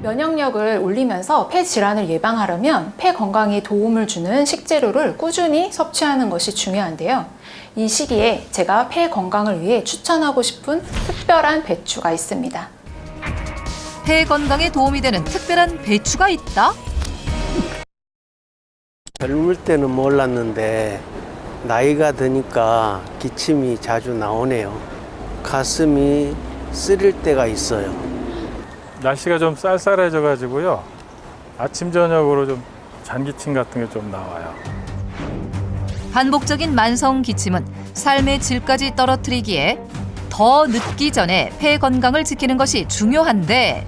면역력을 올리면서 폐 질환을 예방하려면 폐 건강에 도움을 주는 식재료를 꾸준히 섭취하는 것이 중요한데요. 이 시기에 제가 폐 건강을 위해 추천하고 싶은 특별한 배추가 있습니다. 폐 건강에 도움이 되는 특별한 배추가 있다? 젊을 때는 몰랐는데 나이가 드니까 기침이 자주 나오네요. 가슴이 쓰릴 때가 있어요. 날씨가 좀 쌀쌀해져가지고요. 아침 저녁으로 좀 잔기침 같은 게 좀 나와요. 반복적인 만성 기침은 삶의 질까지 떨어뜨리기에 더 늦기 전에 폐 건강을 지키는 것이 중요한데